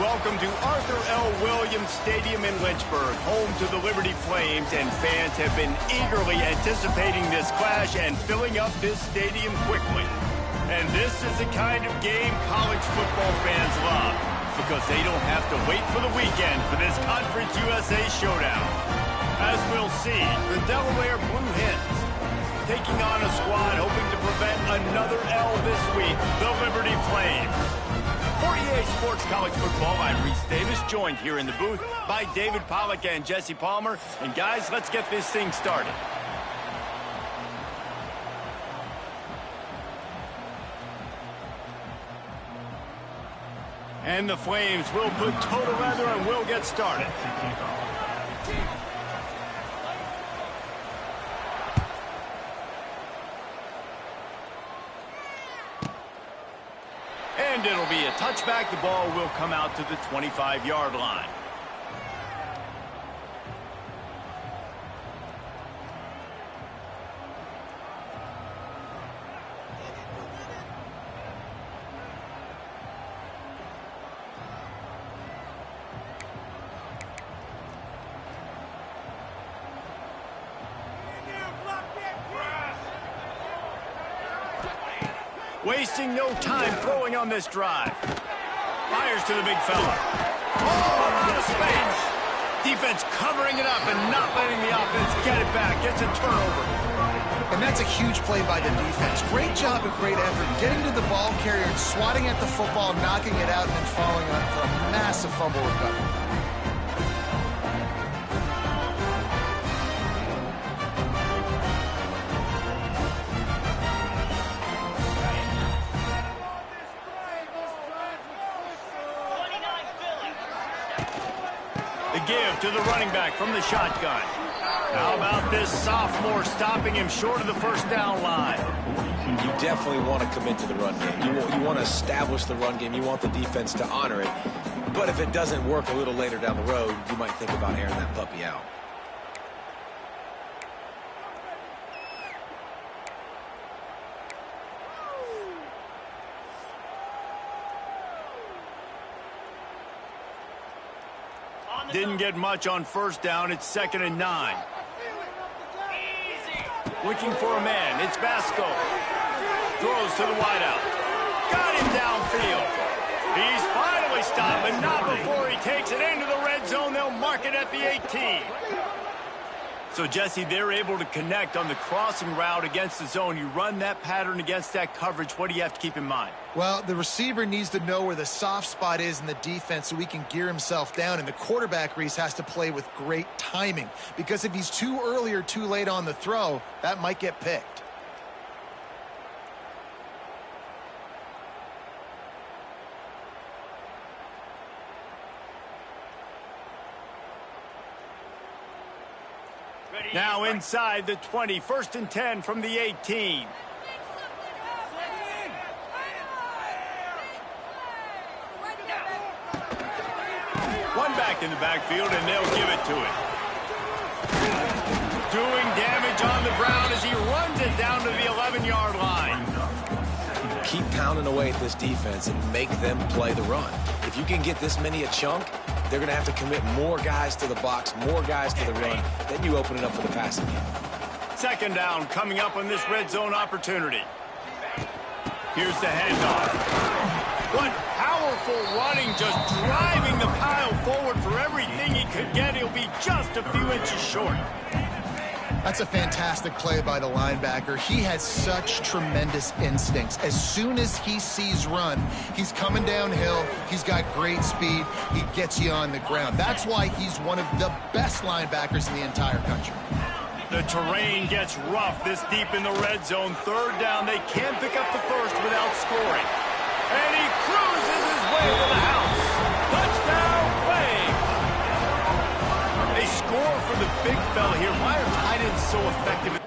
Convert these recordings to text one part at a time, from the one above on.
welcome to Arthur L. Williams Stadium in Lynchburg, home to the Liberty Flames, and fans have been eagerly anticipating this clash and filling up this stadium quickly. And this is the kind of game college football fans love, because they don't have to wait for the weekend for this Conference USA showdown. As we'll see, the Delaware Blue Hens taking on a squad hoping to prevent another L this week, the Liberty Flames. 48 Sports College Football, I'm Reese Davis, joined here in the booth by David Pollack and Jesse Palmer. And guys, let's get this thing started. And the Flames will put toe together and will get started. And it'll be a touchback. The ball will come out to the 25-yard line. Wasting no time throwing on this drive. Fires to the big fella. Oh, out of space. Defense covering it up and not letting the offense get it back. Gets a turnover. And that's a huge play by the defense. Great job and great effort. Getting to the ball carrier and swatting at the football, knocking it out, and then following up for a massive fumble recovery. Give to the running back from the shotgun. How about this sophomore stopping him short of the first down line? You definitely want to commit to the run game. You want to establish the run game. You want the defense to honor it. But if it doesn't work a little later down the road, you might think about airing that puppy out. Didn't get much on first down. It's 2nd and 9. Looking for a man. It's Basco. Throws to the wideout. Got him downfield. He's finally stopped, but not before he takes it into the red zone. They'll mark it at the 18. So, Jesse, they're able to connect on the crossing route against the zone. You run that pattern against that coverage. What do you have to keep in mind? Well, the receiver needs to know where the soft spot is in the defense so he can gear himself down. And the quarterback, Reese, has to play with great timing. Because if he's too early or too late on the throw, that might get picked. Now inside the 20, 1st and 10 from the 18. One back in the backfield, and they'll give it to him. Doing damage on the ground as he runs it down to the 11-yard line. Keep pounding away at this defense and make them play the run. If you can get this many a chunk, they're going to have to commit more guys to the box, more guys to the run. Then you open it up for the passing game. 2nd down coming up on this red zone opportunity. Here's the handoff. What powerful running, just driving the pile forward for everything he could get. He'll be just a few inches short. That's a fantastic play by the linebacker. He has such tremendous instincts. As soon as he sees run, he's coming downhill. He's got great speed. He gets you on the ground. That's why he's one of the best linebackers in the entire country. The terrain gets rough this deep in the red zone. 3rd down. They can't pick up the first without scoring. And he cruises his way to the house. Touchdown, Flames! They score for the big fella here. Why are tight ends so effective?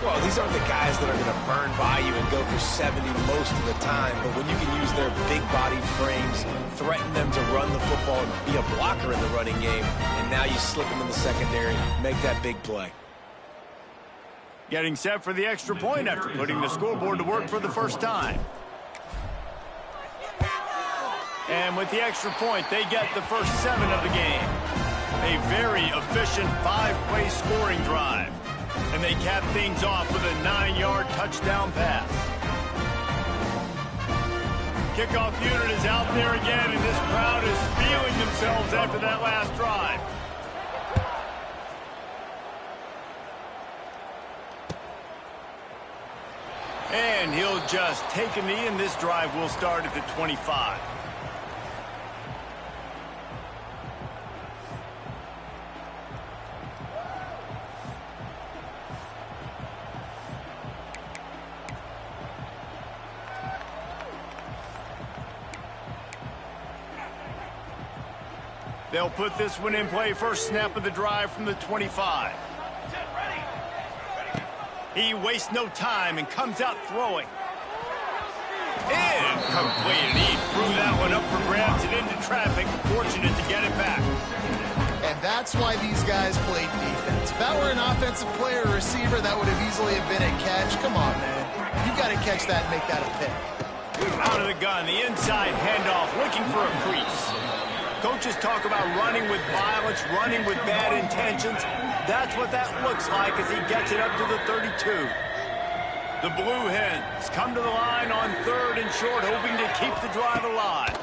Well, these aren't the guys that are going to burn by you and go for 70 most of the time, but when you can use their big-bodied frames, threaten them to run the football and be a blocker in the running game, and now you slip them in the secondary, make that big play. Getting set for the extra point after putting the scoreboard to work for the first time. And with the extra point, they get the first 7 of the game. A very efficient 5-play scoring drive. And they cap things off with a 9-yard touchdown pass. Kickoff unit is out there again, and this crowd is feeling themselves after that last drive. And he'll just take a knee, and this drive will start at the 25. They'll put this one in play. First snap of the drive from the 25. He wastes no time and comes out throwing. Incomplete. He threw that one up for grabs and into traffic. Fortunate to get it back. And that's why these guys played defense. If that were an offensive player or receiver, that would have easily been a catch. Come on, man. You got to catch that and make that a pick. Out of the gun, the inside handoff, looking for a crease. Coaches talk about running with violence, running with bad intentions. That's what that looks like as he gets it up to the 32. The Blue Hens come to the line on 3rd and short, hoping to keep the drive alive.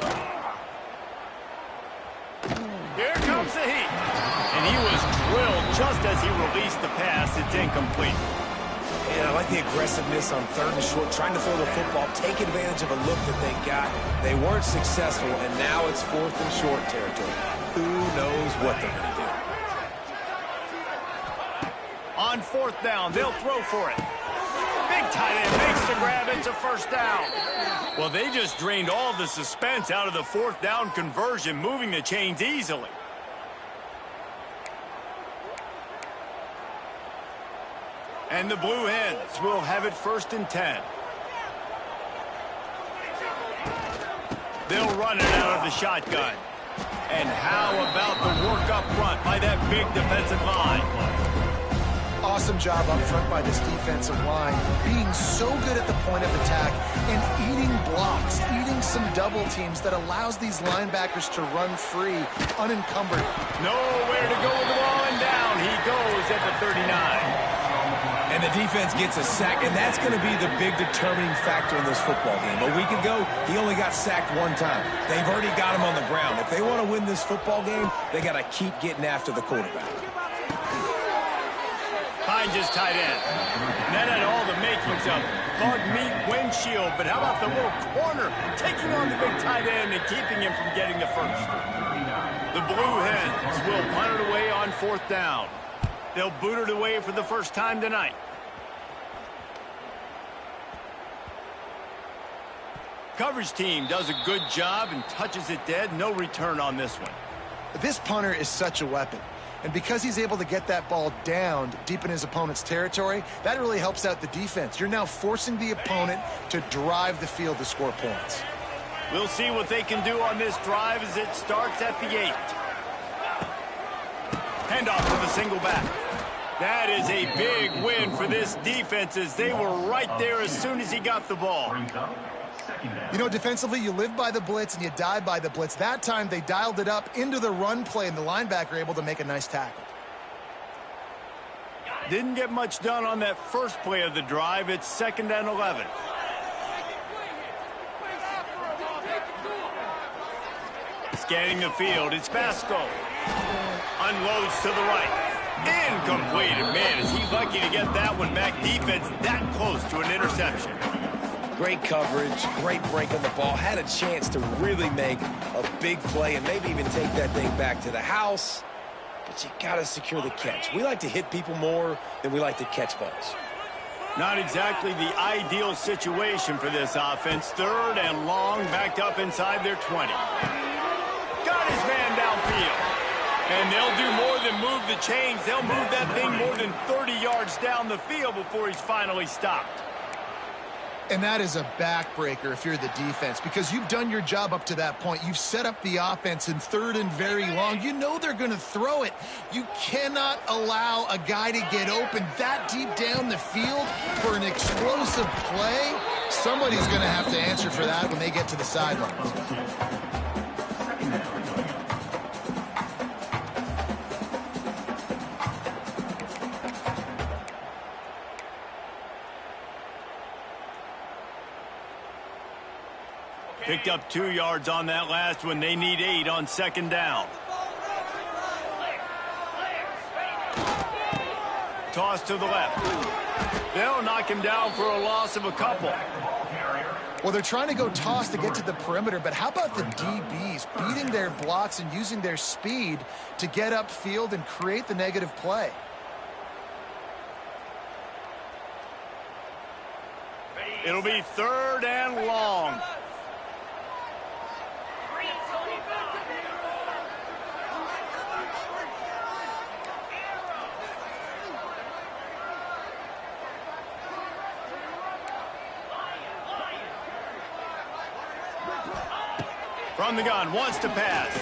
Here comes the heat. And he was drilled just as he released the pass. It's incomplete. And I like the aggressiveness on 3rd and short, trying to throw the football, take advantage of a look that they got. They weren't successful, and now it's 4th and short territory. Who knows what they're going to do? On 4th down, they'll throw for it. Big tight end makes the grab. It's a first down. Well, they just drained all the suspense out of the 4th down conversion, moving the chains easily. And the Blue Hens will have it 1st and 10. They'll run it out of the shotgun. And how about the work up front by that big defensive line? Awesome job up front by this defensive line, being so good at the point of attack and eating blocks, eating some double teams that allows these linebackers to run free, unencumbered. Nowhere to go with the ball, and down he goes at the 39. And the defense gets a sack, and that's going to be the big determining factor in this football game. A week ago, he only got sacked 1 time. They've already got him on the ground. If they want to win this football game, they got to keep getting after the quarterback. Finds his tight end. And that had all the makings of hard meat windshield, but how about the little corner taking on the big tight end and keeping him from getting the first? The Blue Hens will punt it away on 4th down. They'll boot it away for the first time tonight. Coverage team does a good job and touches it dead. No return on this one. This punter is such a weapon. And because he's able to get that ball down deep in his opponent's territory, that really helps out the defense. You're now forcing the opponent to drive the field to score points. We'll see what they can do on this drive as it starts at the 8. Handoff to the single back. That is a big win for this defense as they were right there as soon as he got the ball. You know, defensively, you live by the blitz and you die by the blitz. That time, they dialed it up into the run play, and the linebacker able to make a nice tackle. Didn't get much done on that first play of the drive. It's 2nd and 11. Scanning the field, it's Basco. Unloads to the right. Incomplete. And man, is he lucky to get that one back. Defense that close to an interception. Great coverage, great break on the ball. Had a chance to really make a big play and maybe even take that thing back to the house. But you got to secure the catch. We like to hit people more than we like to catch balls. Not exactly the ideal situation for this offense. 3rd and long, backed up inside their 20. Got his man downfield. And they'll do more than move the chains. They'll move that thing more than 30 yards down the field before he's finally stopped. And that is a backbreaker if you're the defense, because you've done your job up to that point. You've set up the offense in 3rd and very long. You know they're going to throw it. You cannot allow a guy to get open that deep down the field for an explosive play. Somebody's going to have to answer for that when they get to the sidelines. Picked up 2 yards on that last one. They need 8 on 2nd down. Toss to the left. They'll knock him down for a loss of a couple. Well, they're trying to go toss to get to the perimeter, but how about the DBs beating their blocks and using their speed to get upfield and create the negative play? It'll be 3rd and long. From the gun, wants to pass.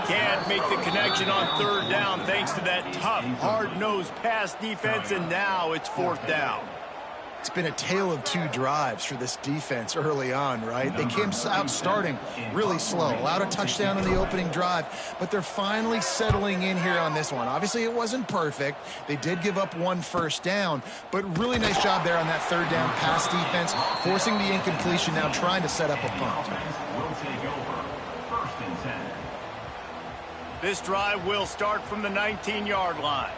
Can't make the connection on 3rd down thanks to that tough, hard-nosed pass defense, and now it's 4th down. It's been a tale of 2 drives for this defense early on, right? They came out starting really slow, allowed a touchdown on the opening drive, but they're finally settling in here on this one. Obviously, it wasn't perfect. They did give up 1 first down, but really nice job there on that 3rd down pass defense, forcing the incompletion, now trying to set up a punt. This drive will start from the 19-yard line.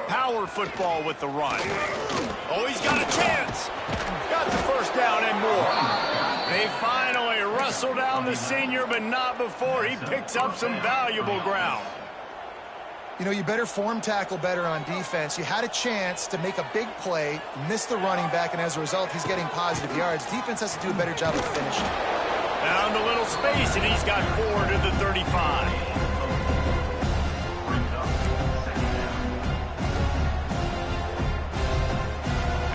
Power football with the run. Oh, he's got a chance. Got the 1st down and more. They finally wrestle down the senior, but not before he picks up some valuable ground. You know, you better form tackle better on defense. You had a chance to make a big play, miss the running back, and as a result, he's getting positive yards. Defense has to do a better job of finishing. Found a little space, and he's got 4 to the 35.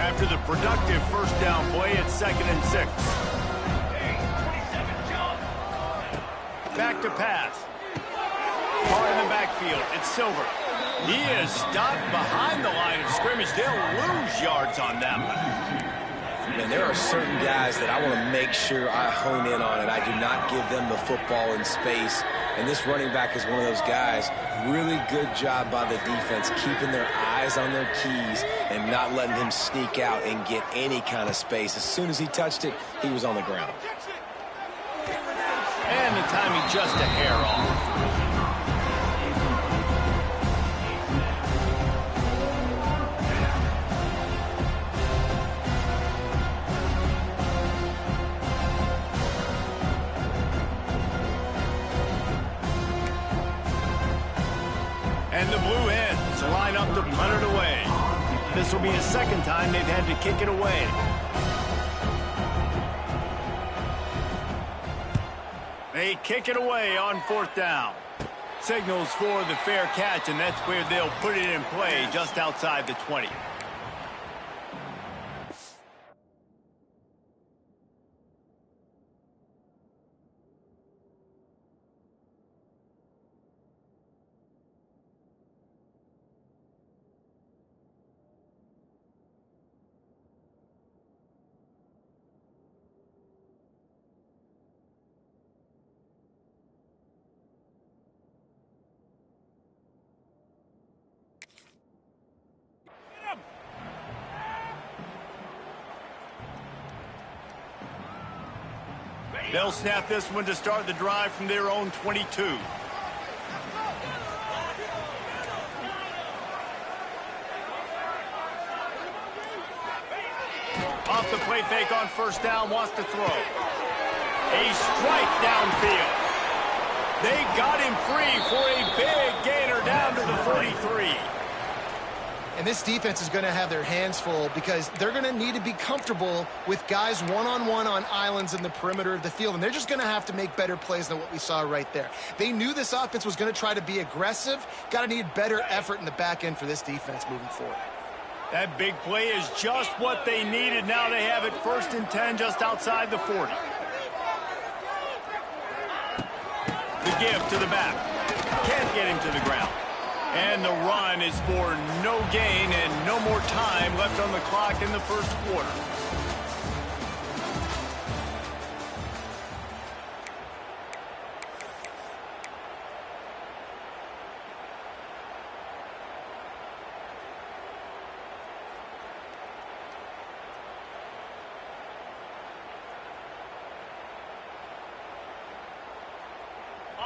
After the productive 1st down play, it's 2nd and 6. Back to pass. Hard in the backfield. It's Silver. He is stopped behind the line of scrimmage. They'll lose yards on that one. Man, there are certain guys that I want to make sure I hone in on, and I do not give them the football in space. And this running back is one of those guys. Really good job by the defense, keeping their eyes on their keys and not letting him sneak out and get any kind of space. As soon as he touched it, he was on the ground. And the timing just a hair off. And the Blue Hens line up to punt it away. This will be the 2nd time they've had to kick it away. They kick it away on 4th down. Signals for the fair catch, and that's where they'll put it in play just outside the 20. They'll snap this one to start the drive from their own 22. Off the play fake on 1st down, wants to throw. A strike downfield. They got him free for a big gainer down to the 43. And this defense is going to have their hands full because they're going to need to be comfortable with guys one-on-one on islands in the perimeter of the field. And they're just going to have to make better plays than what we saw right there. They knew this offense was going to try to be aggressive. Got to need better effort in the back end for this defense moving forward. That big play is just what they needed. Now they have it 1st and 10 just outside the 40. The give to the back. Can't get him to the ground. And the run is for no gain and no more time left on the clock in the first quarter.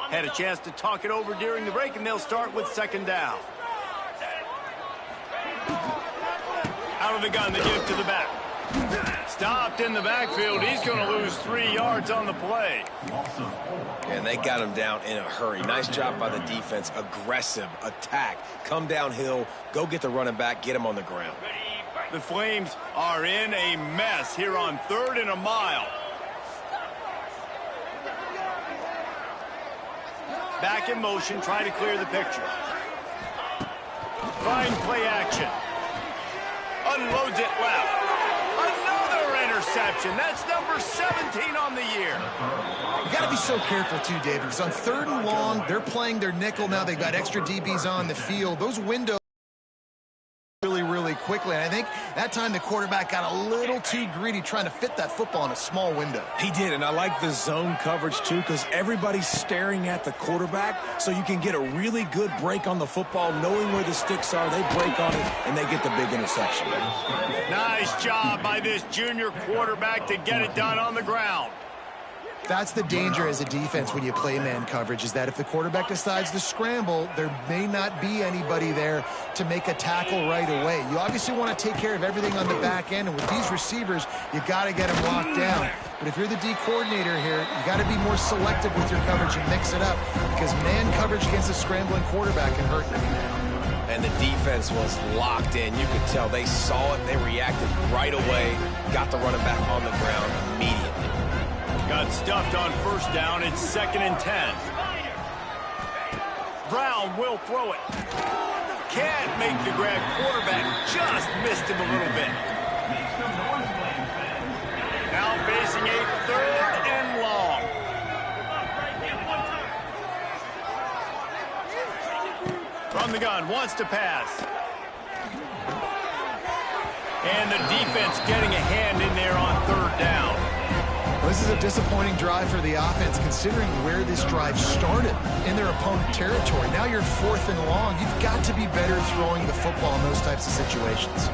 Had a chance to talk it over during the break, and they'll start with 2nd down. Out of the gun, the give to the back. Stopped in the backfield. He's going to lose 3 yards on the play. And they got him down in a hurry. Nice job by the defense. Aggressive attack. Come downhill. Go get the running back. Get him on the ground. The Flames are in a mess here on 3rd and a mile. Back in motion, trying to clear the picture. Fine play action. Unloads it left. Another interception. That's number 17 on the year. You got to be so careful, too, David, because on 3rd and long, they're playing their nickel now. They've got extra DBs on the field. Those windows really quickly. And I think that time the quarterback got a little too greedy trying to fit that football in a small window. He did, and I like the zone coverage, too, because everybody's staring at the quarterback, so you can get a really good break on the football, knowing where the sticks are. They break on it, and they get the big interception. Nice job by this junior quarterback to get it done on the ground. That's the danger as a defense when you play man coverage, is that if the quarterback decides to scramble, there may not be anybody there to make a tackle right away. You obviously want to take care of everything on the back end, and with these receivers, you got to get them locked down. But if you're the D coordinator here, you got to be more selective with your coverage and mix it up, because man coverage against a scrambling quarterback can hurt you. And the defense was locked in. You could tell they saw it. They reacted right away, got the running back on the ground immediately. Got stuffed on 1st down. It's 2nd and 10. Brown will throw it. Can't make the grab. Quarterback just missed him a little bit. Now facing a 3rd and long. From the gun, wants to pass. And the defense getting a hand in there on 3rd down. This is a disappointing drive for the offense, considering where this drive started in their opponent territory. Now you're 4th and long. You've got to be better throwing the football in those types of situations.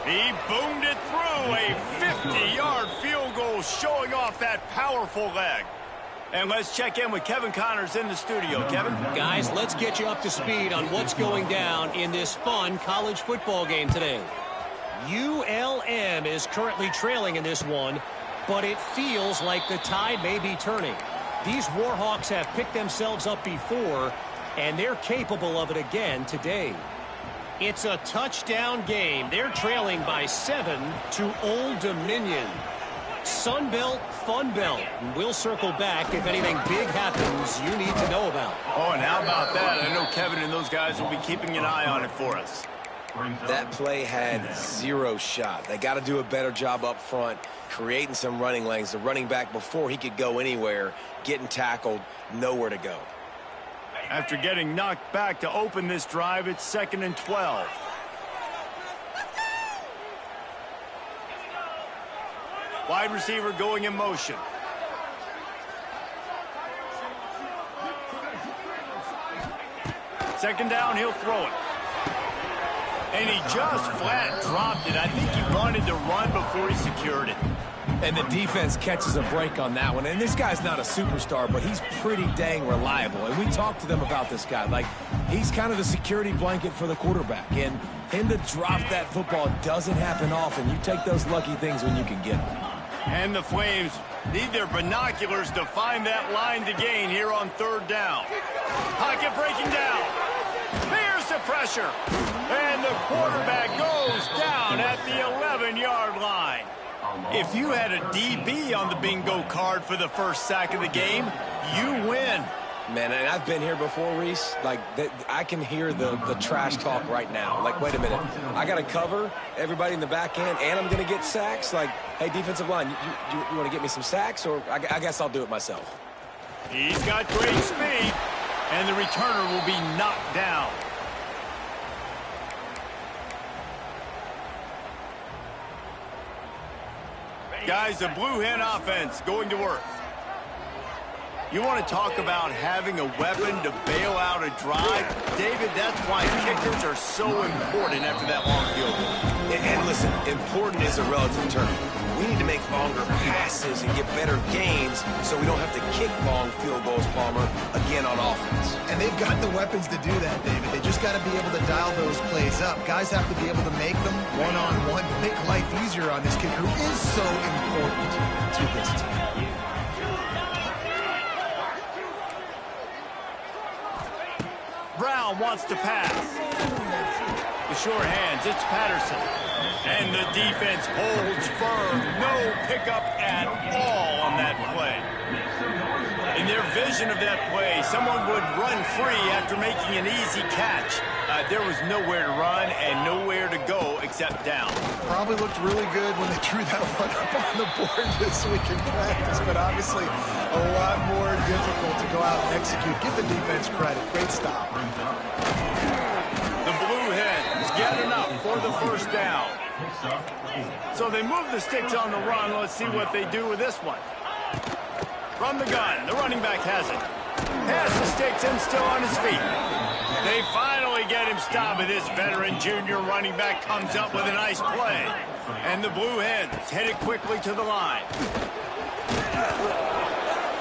He boomed it through. A 50-yard field goal showing off that powerful leg. And let's check in with Kevin Connors in the studio. Kevin? Guys, let's get you up to speed on what's going down in this fun college football game today. ULM is currently trailing in this one, but it feels like the tide may be turning. These Warhawks have picked themselves up before, and they're capable of it again today. It's a touchdown game. They're trailing by 7 to Old Dominion. Sun Belt, Fun Belt. We'll circle back if anything big happens you need to know about. Oh, and how about that? I know Kevin and those guys will be keeping an eye on it for us. That play had 0 shot. They got to do a better job up front, creating some running lanes. The running back, before he could go anywhere, getting tackled, nowhere to go. After getting knocked back to open this drive, it's 2nd and 12. Wide receiver going in motion. Second down, he'll throw it. And he just flat dropped it. I think he wanted to run before he secured it. And the defense catches a break on that one. And this guy's not a superstar, but he's pretty dang reliable. And we talked to them about this guy. Like, he's kind of the security blanket for the quarterback. And him to drop that football doesn't happen often. You take those lucky things when you can get them. And the Flames need their binoculars to find that line to gain here on 3rd down. Pocket not breaking down. Here's the pressure. And the quarterback goes down at the 11-yard line. If you had a DB on the bingo card for the first sack of the game, you win. Man, and I've been here before, Reese. Like, I can hear the trash talk right now. Like, wait a minute. I got to cover everybody in the back end, and I'm going to get sacks? Like, hey, defensive line, you want to get me some sacks? Or I guess I'll do it myself. He's got great speed, and the returner will be knocked down. Guys, the Blue Hen offense going to work. You want to talk about having a weapon to bail out a drive? David, that's why kickers are so important after that long field goal. And listen, important is a relative term. We need to make longer passes and get better gains so we don't have to kick long field goals, Palmer, again on offense. And they've got the weapons to do that, David. They just got to be able to dial those plays up. Guys have to be able to make them one-on-one, make life easier on this kicker, who is so important to this team. Brown wants to pass. The short hands, it's Patterson. And the defense holds firm. No pickup at all on that play. In their vision of that play, someone would run free after making an easy catch. There was nowhere to run and nowhere to go except down. Probably looked really good when they drew that one up on the board this week in practice, but obviously a lot more difficult to go out and execute. Give the defense credit. Great stop. The Blue Hens get enough for the first down. So they move the sticks on the run. Let's see what they do with this one. From the gun, the running back has it. Pass the sticks and still on his feet. They finally get him stopped, but this veteran junior running back comes up with a nice play. And the Blue Hens headed quickly to the line.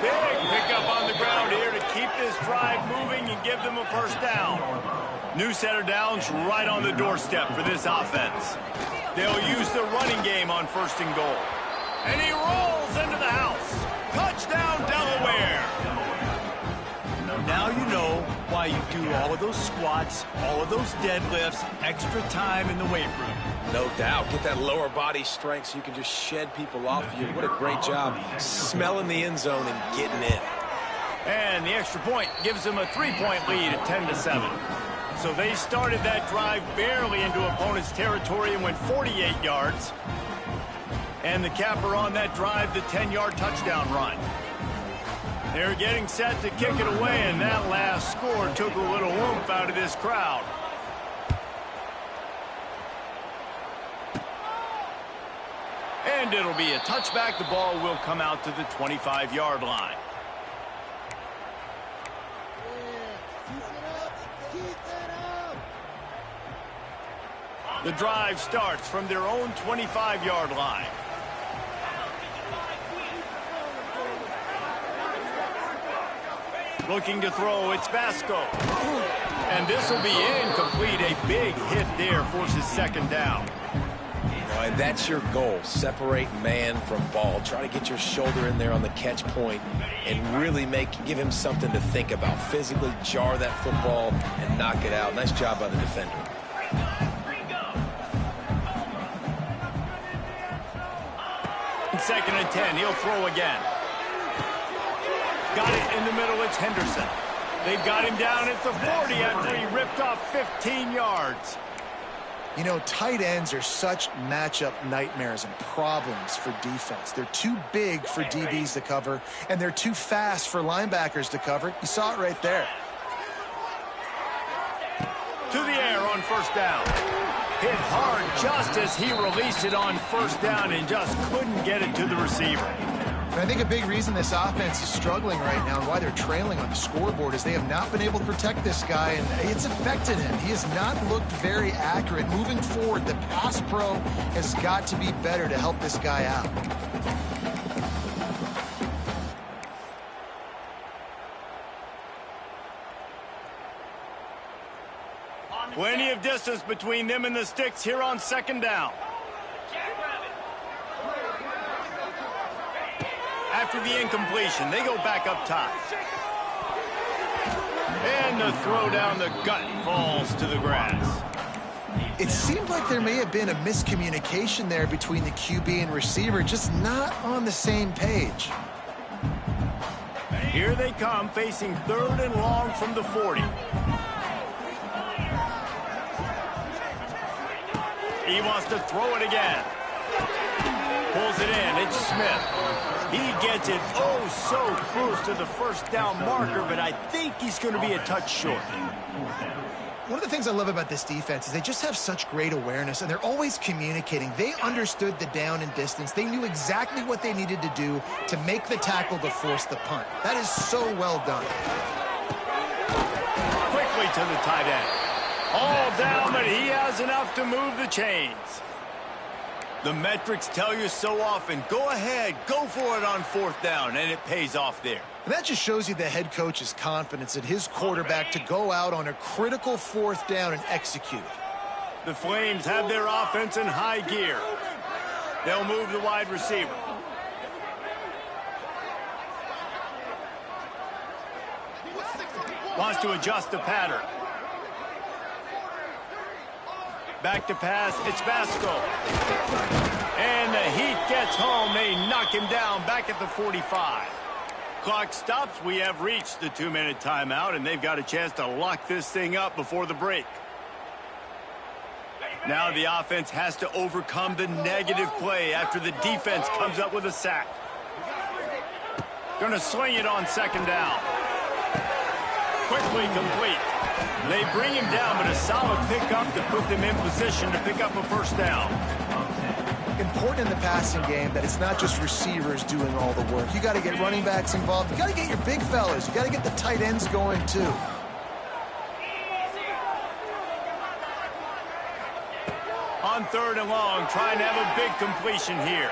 Big pickup on the ground here to keep this drive moving and give them a first down. New set of downs right on the doorstep for this offense. They'll use the running game on first and goal. And he rolls into the house. Touchdown, Delaware. Now you know why you do all of those squats, all of those deadlifts, extra time in the weight room. No doubt. Get that lower body strength so you can just shed people off you. What a great job smelling the end zone and getting in. And the extra point gives them a 3-point lead at 10-7. So they started that drive barely into opponent's territory and went 48 yards. And the capper on that drive, the 10-yard touchdown run. They're getting set to kick it away, and that last score took a little oomph out of this crowd. And it'll be a touchback. The ball will come out to the 25-yard line. The drive starts from their own 25-yard line. Looking to throw, it's Vasco. And this will be incomplete. A big hit there forces second down. And that's your goal. Separate man from ball. Try to get your shoulder in there on the catch point and really give him something to think about. Physically jar that football and knock it out. Nice job by the defender. Second and 10. He'll throw again. Got it in the middle. It's Henderson. They've got him down at the 40 after he ripped off 15 yards. You know, tight ends are such matchup nightmares and problems for defense. They're too big for DBs to cover, and they're too fast for linebackers to cover. You saw it right there. To the air on first down. Hit hard just as he released it on first down and just couldn't get it to the receiver. And I think a big reason this offense is struggling right now and why they're trailing on the scoreboard is they have not been able to protect this guy, and it's affected him. He has not looked very accurate. Moving forward, the pass pro has got to be better to help this guy out. Plenty of distance between them and the sticks here on second down. After the incompletion, they go back up top. And the throw down the gut falls to the grass. It seemed like there may have been a miscommunication there between the QB and receiver, just not on the same page. Here they come, facing 3rd and long from the 40. He wants to throw it again. Pulls it in. It's Smith. He gets it oh so close to the first down marker, but I think he's going to be a touch short. One of the things I love about this defense is they just have such great awareness, and they're always communicating. They understood the down and distance. They knew exactly what they needed to do to make the tackle to force the punt. That is so well done. Quickly to the tight end. All down, but he has enough to move the chains. The metrics tell you so often, go ahead, go for it on 4th down, and it pays off there. And that just shows you the head coach's confidence in his quarterback to go out on a critical 4th down and execute. The Flames have their offense in high gear. They'll move the wide receiver. Wants to adjust the pattern. Back to pass, it's Vasco. And the Heat gets home. They knock him down back at the 45. Clock stops. We have reached the 2-minute timeout, and they've got a chance to lock this thing up before the break. Now the offense has to overcome the negative play after the defense comes up with a sack. Gonna swing it on 2nd down. Quickly complete. They bring him down, but a solid pickup to put them in position to pick up a 1st down. Important in the passing game that it's not just receivers doing all the work. You got to get running backs involved. You got to get your big fellas. You got to get the tight ends going too. On 3rd and long, trying to have a big completion here.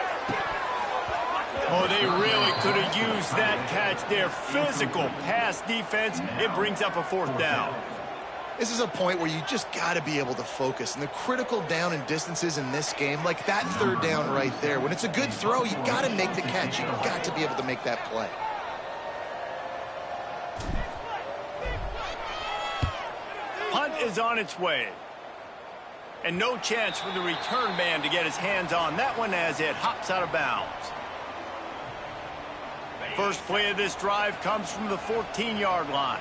Oh, they really could have used that catch there. Physical pass defense. It brings up a 4th down. This is a point where you just got to be able to focus. And the critical down and distances in this game, like that 3rd down right there, when it's a good throw, you got to make the catch. You got to be able to make that play. Punt is on its way. And no chance for the return man to get his hands on that one as it hops out of bounds. First play of this drive comes from the 14-yard line.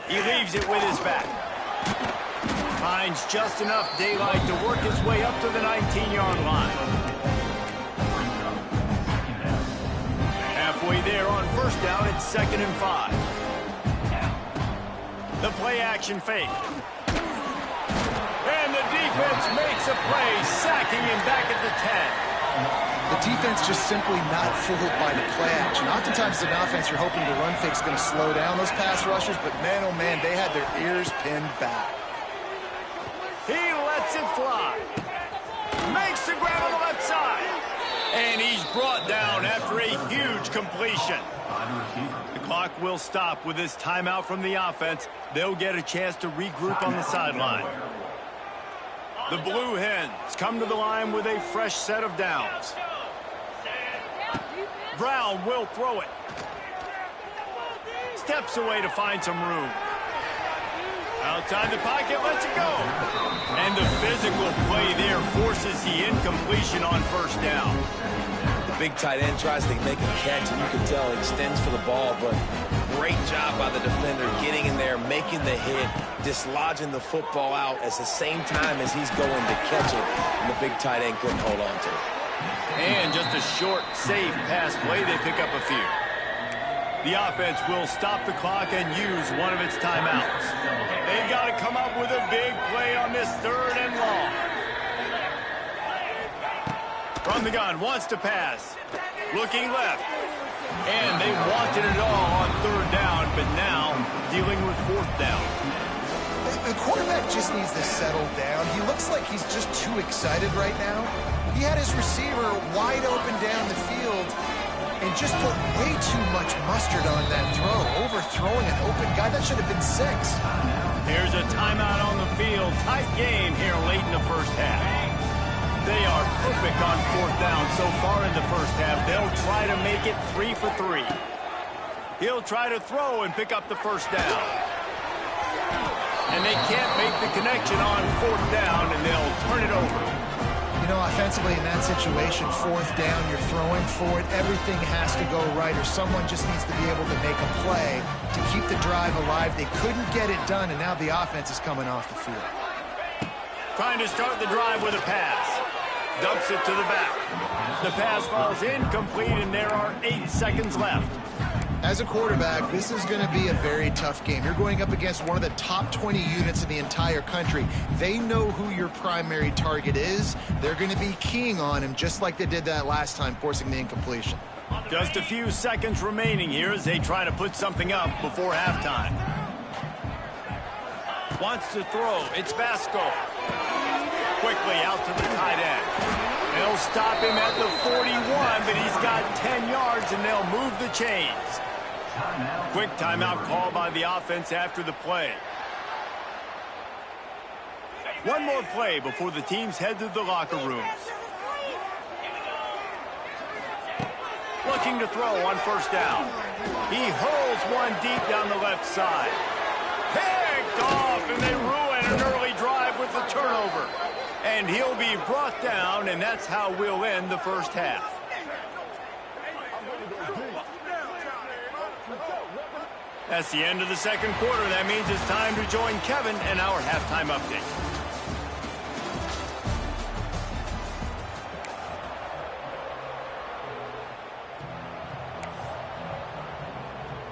He leaves it with his back. Finds just enough daylight to work his way up to the 19-yard line. Halfway there on 1st down, it's 2nd and 5. The play action fake. And the defense makes a play, sacking him back at the 10. The defense just simply not fooled by the play action. Oftentimes, an offense you're hoping the run fake's going to slow down those pass rushers, but man, oh man, they had their ears pinned back. He lets it fly. Makes the grab on the left side. And he's brought down after a huge completion. The clock will stop with this timeout from the offense. They'll get a chance to regroup on the sideline. The Blue Hens come to the line with a fresh set of downs. Brown will throw it. Steps away to find some room. Outside the pocket, lets it go. And the physical play there forces the incompletion on 1st down. The big tight end tries to make a catch, and you can tell he extends for the ball, but great job by the defender getting in there, making the hit, dislodging the football out at the same time as he's going to catch it, and the big tight end couldn't hold on to it. And just a short, safe pass play, they pick up a few. The offense will stop the clock and use one of its timeouts. They've got to come up with a big play on this 3rd and long. From the gun, wants to pass. Looking left. And they wanted it all on 3rd down, but now dealing with 4th down. The quarterback just needs to settle down. He looks like he's just too excited right now. He had his receiver wide open down the field and just put way too much mustard on that throw, overthrowing an open guy. That should have been 6. Here's a timeout on the field. Tight game here late in the 1st half. They are perfect on 4th down so far in the 1st half. They'll try to make it 3 for 3. He'll try to throw and pick up the first down. And they can't make the connection on fourth down, and they'll turn it over. You know, offensively in that situation, fourth down, you're throwing for it. Everything has to go right, or someone just needs to be able to make a play to keep the drive alive. They couldn't get it done, and now the offense is coming off the field. Trying to start the drive with a pass. Dumps it to the back. The pass falls incomplete, and there are 8 seconds left. As a quarterback, this is going to be a very tough game. You're going up against one of the top 20 units in the entire country. They know who your primary target is. They're going to be keying on him just like they did that last time, forcing the incompletion. Just a few seconds remaining here as they try to put something up before halftime. Wants to throw. It's Vasco. Quickly out to the tight end. They'll stop him at the 41, but he's got 10 yards, and they'll move the chains. Quick timeout call by the offense after the play. One more play before the teams head to the locker rooms. Looking to throw on first down. He hurls one deep down the left side. Picked off, and they ruin an early drive with the turnover. And he'll be brought down, and that's how we'll end the first half. That's the end of the second quarter. That means it's time to join Kevin and our halftime update.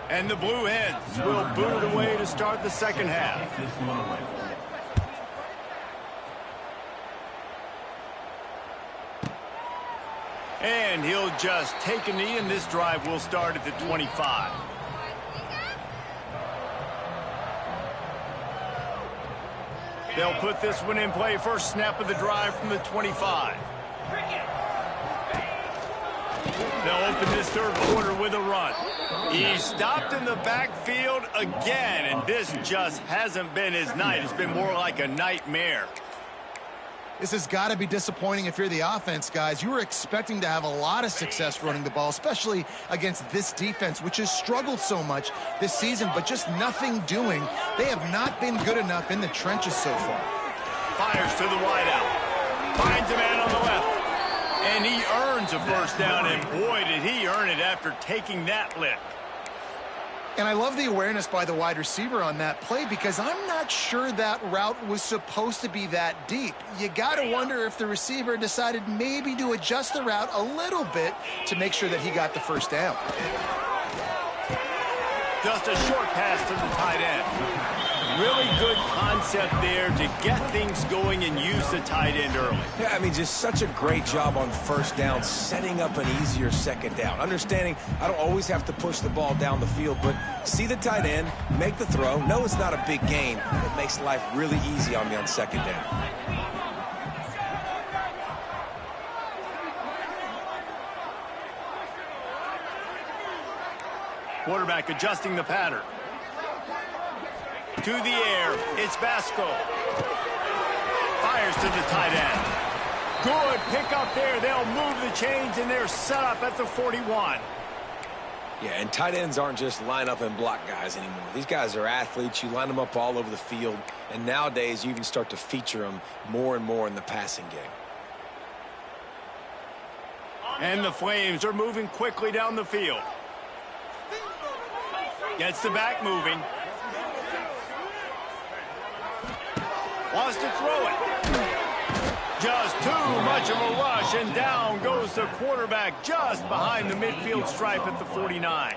And the Blue Hens will boot it away to start the second half. And he'll just take a knee, and this drive will start at the 25. They'll put this one in play. First snap of the drive from the 25. They'll open this third quarter with a run. He's stopped in the backfield again, and this just hasn't been his night. It's been more like a nightmare. This has got to be disappointing if you're the offense, guys. You were expecting to have a lot of success running the ball, especially against this defense, which has struggled so much this season, but just nothing doing. They have not been good enough in the trenches so far. Fires to the wideout. Finds a man on the left. And he earns a first down, and boy, did he earn it after taking that lick. And I love the awareness by the wide receiver on that play, because I'm not sure that route was supposed to be that deep. You got to wonder if the receiver decided maybe to adjust the route a little bit to make sure that he got the first down. Just a short pass to the tight end. Really good concept there to get things going and use the tight end early. Yeah, I mean, just such a great job on first down, setting up an easier second down. Understanding I don't always have to push the ball down the field, but see the tight end, make the throw. No, it's not a big gain. It makes life really easy on me on second down. Quarterback adjusting the pattern. To the air, it's Vasco. Fires to the tight end. Good pickup there. They'll move the chains, and they're set up at the 41. Yeah, and tight ends aren't just line up and block guys anymore. These guys are athletes. You line them up all over the field, and nowadays you even start to feature them more and more in the passing game. And the Flames are moving quickly down the field. Gets the back moving. Wants to throw it. Just too much of a rush, and down goes the quarterback just behind the midfield stripe at the 49.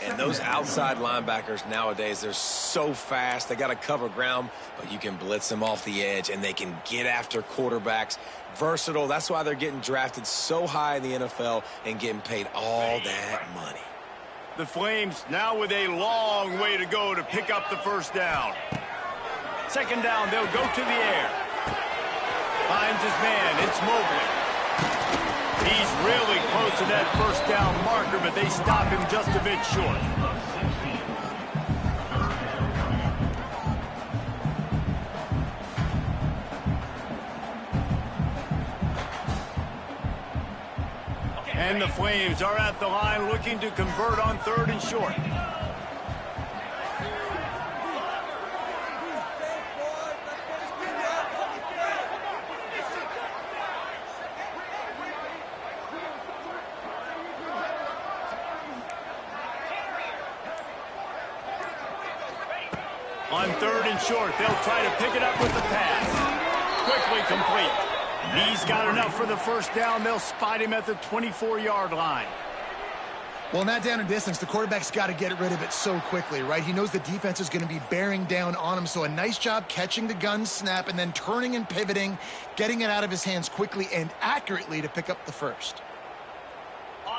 And those outside linebackers nowadays, they're so fast. They got to cover ground, but you can blitz them off the edge, and they can get after quarterbacks. Versatile. That's why they're getting drafted so high in the NFL and getting paid all that money. The Flames now with a long way to go to pick up the first down. Second down, they'll go to the air. Finds his man, it's Mobley. He's really close to that first down marker, but they stop him just a bit short. And the Flames are at the line looking to convert on third and short. On 3rd and short, they'll try to pick it up with the pass. Quickly complete. He's got enough for the first down. They'll spot him at the 24-yard line. Well, in that down and distance, the quarterback's got to get rid of it so quickly, right? He knows the defense is going to be bearing down on him, so a nice job catching the gun snap and then turning and pivoting, getting it out of his hands quickly and accurately to pick up the first.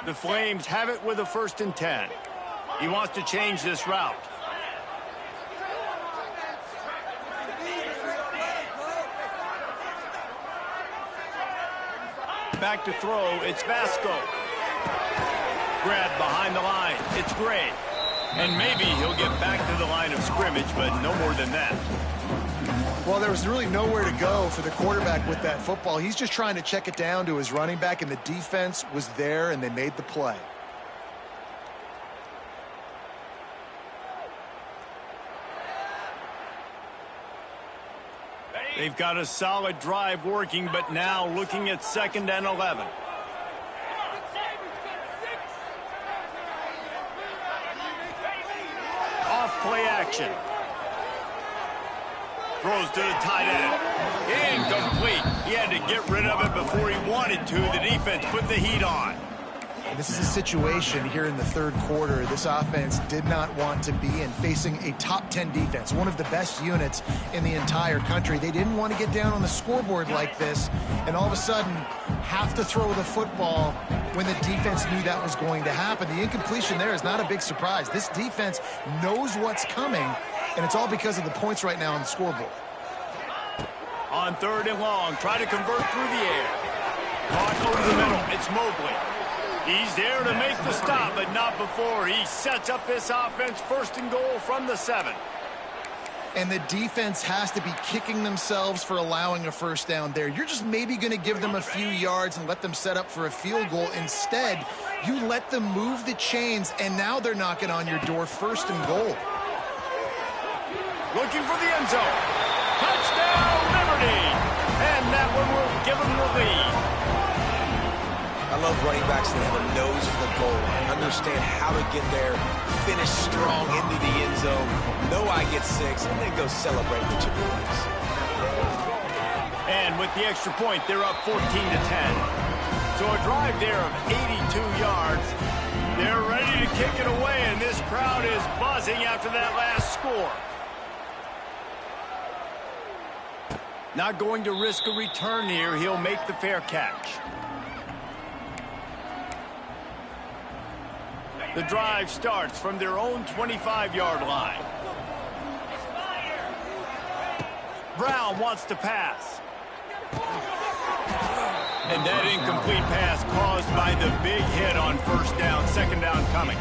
The Flames have it with a 1st and 10. He wants to change this route. Back to throw, it's Vasco. Grab behind the line, it's Gray. And maybe he'll get back to the line of scrimmage, but no more than that. Well, there was really nowhere to go for the quarterback with that football. He's just trying to check it down to his running back, and the defense was there, and they made the play. They've got a solid drive working, but now looking at 2nd and 11. Off play action. Throws to the tight end. Incomplete. He had to get rid of it before he wanted to. The defense put the heat on. This is a situation here in the 3rd quarter this offense did not want to be in, facing a top 10 defense, one of the best units in the entire country. They didn't want to get down on the scoreboard like this and all of a sudden have to throw the football when the defense knew that was going to happen. The incompletion there is not a big surprise. This defense knows what's coming, and it's all because of the points right now on the scoreboard. On 3rd and long, try to convert through the air. Caught over the middle. It's Mobley. He's there to make the stop, but not before he sets up this offense 1st and goal from the 7. And the defense has to be kicking themselves for allowing a 1st down there. You're just maybe going to give them a few yards and let them set up for a field goal. Instead, you let them move the chains, and now they're knocking on your door 1st and goal. Looking for the end zone. Touchdown, Liberty! And that one will give them the lead. I love running backs that have a nose for the goal line, understand how to get there, finish strong into the end zone, know I get 6, and then go celebrate with your boys. And with the extra point, they're up 14 to 10. So a drive there of 82 yards. They're ready to kick it away, and this crowd is buzzing after that last score. Not going to risk a return here. He'll make the fair catch. The drive starts from their own 25-yard line. Brown wants to pass. And that incomplete pass caused by the big hit on 1st down, 2nd down coming.